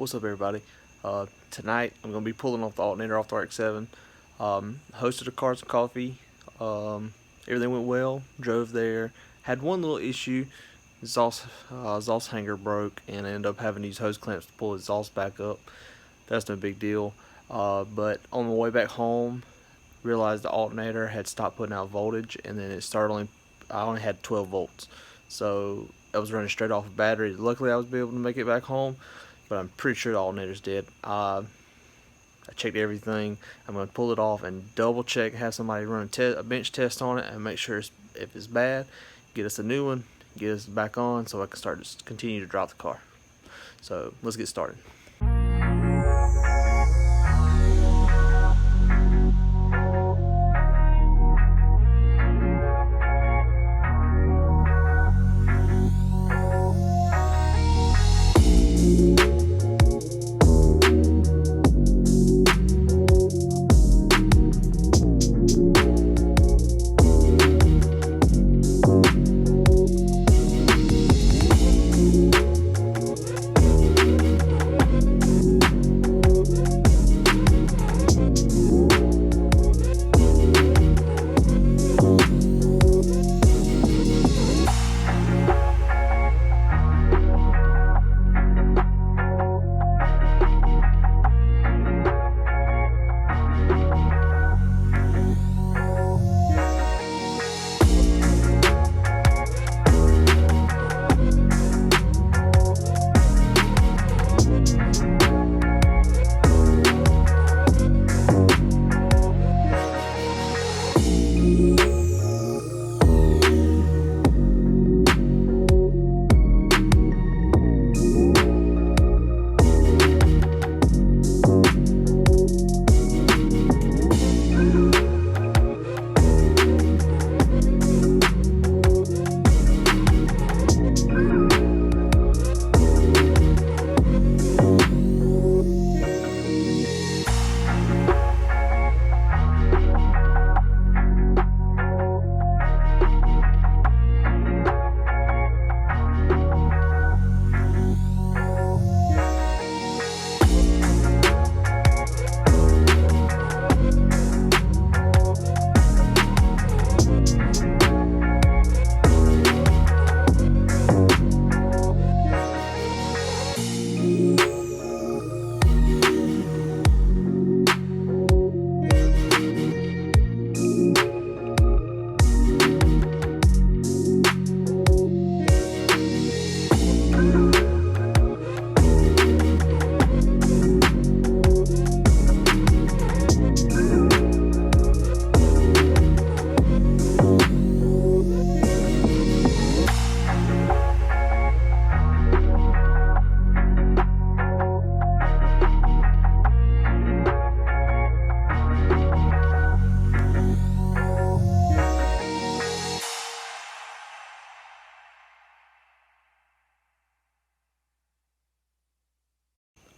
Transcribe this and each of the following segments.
What's up, everybody? Tonight I'm going to be pulling off the alternator off the RX7. Hosted a Cars and Coffee. Everything went well. Drove there. Had one little issue. Exhaust hanger broke, and I ended up having to use hose clamps to pull the exhaust back up. That's no big deal. But on the way back home, realized the alternator had stopped putting out voltage, and then I only had 12 volts. So I was running straight off a battery. Luckily, I was able to make it back home, but I'm pretty sure the alternator's dead. I checked everything. I'm going to pull it off and double check, have somebody run a bench test on it and make sure if it's bad, get us a new one, get us back on so I can continue to drive the car. So let's get started.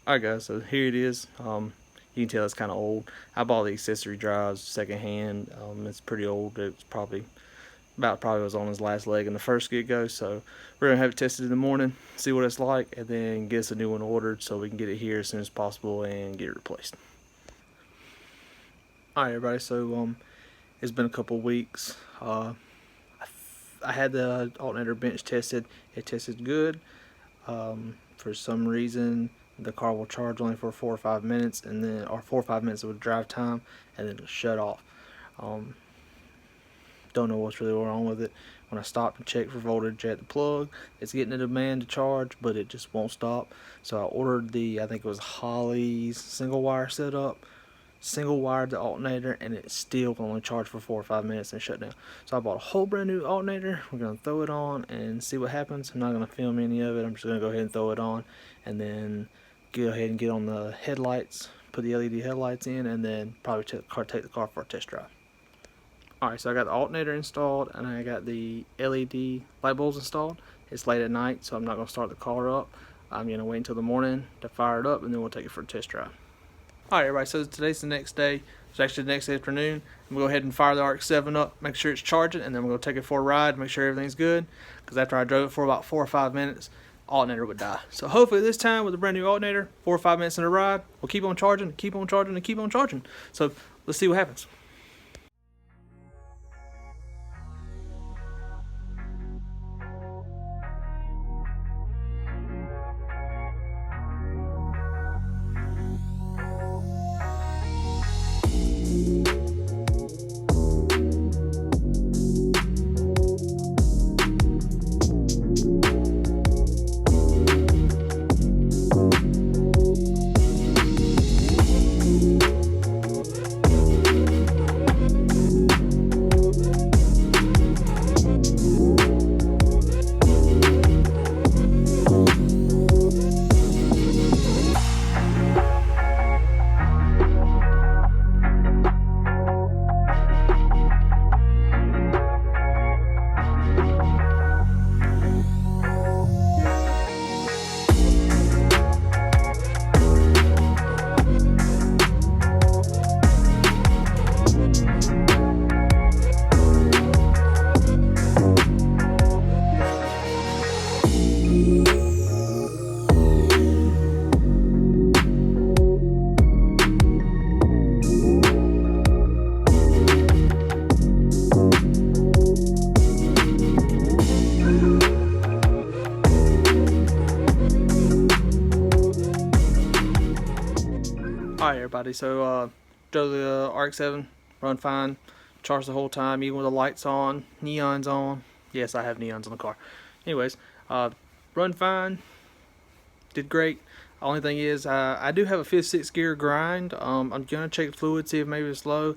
Alright guys, so here it is. You can tell it's kind of old. I bought the accessory drives secondhand. It's pretty old. It's probably was on his last leg in the first get-go. So we're gonna have it tested in the morning, see what it's like, and then get us a new one ordered so we can get it here as soon as possible and get it replaced. Alright everybody, so it's been a couple weeks. I had the alternator bench tested. It tested good. For some reason the car will charge only for 4 or 5 minutes, and then 4 or 5 minutes of drive time, and then it'll shut off. Don't know what's really wrong with it. When I stopped and checked for voltage at the plug, it's getting a demand to charge, but it just won't stop. So I ordered I think it was Holley's single wire setup, single wired the alternator, and it still can only charge for 4 or 5 minutes and shut down. So I bought a whole brand new alternator. We're gonna throw it on and see what happens. I'm not gonna film any of it. I'm just gonna go ahead and throw it on, and then go ahead and get on the headlights, put the LED headlights in, and then probably take the car for a test drive. Alright, so I got the alternator installed, and I got the LED light bulbs installed. It's late at night, so I'm not going to start the car up. I'm going to wait until the morning to fire it up, and then we'll take it for a test drive. Alright everybody, so today's the next day. It's actually the next afternoon. I'm going to go ahead and fire the RX7 up, make sure it's charging, and then we're going to take it for a ride, make sure everything's good. Because after I drove it for about 4 or 5 minutes, alternator would die. So hopefully this time with a brand new alternator, 4 or 5 minutes in a ride, we'll keep on charging, keep on charging, and keep on charging. So let's see what happens. Alright everybody, so drove the RX7, run fine, charged the whole time, even with the lights on, neons on. Yes, I have neons on the car. Anyways, run fine, did great. Only thing is, I do have a 5th, 6th gear grind. I'm gonna check the fluid, see if maybe it's low. I'm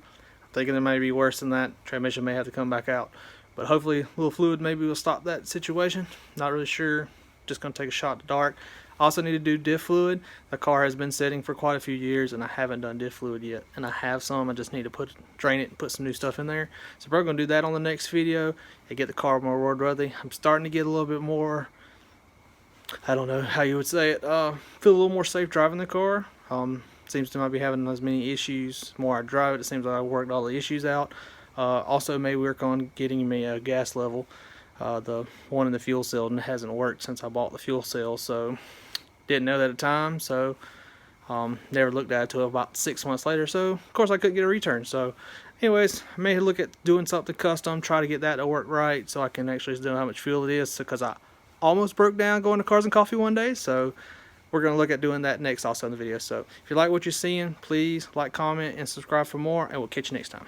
thinking it may be worse than that. Transmission may have to come back out, but hopefully a little fluid maybe will stop that situation. Not really sure. Just gonna take a shot in the dark. I also need to do diff fluid. The car has been sitting for quite a few years and I haven't done diff fluid yet. And I have some, I just need to drain it and put some new stuff in there. So we're going to do that on the next video and get the car more roadworthy. I'm starting to get a little bit more, I don't know how you would say it, feel a little more safe driving the car. Seems to not be having as many issues. The more I drive it, it seems like I worked all the issues out. Also may work on getting me a gas level. The one in the fuel cell, and it hasn't worked since I bought the fuel cell, so didn't know that at the time, so never looked at it until about 6 months later. So of course I couldn't get a return. So anyways, I may look at doing something custom, try to get that to work right so I can actually know how much fuel it is, because I almost broke down going to Cars and Coffee one day. So we're going to look at doing that next also in the video. So if you like what you're seeing, please like, comment, and subscribe for more, and we'll catch you next time.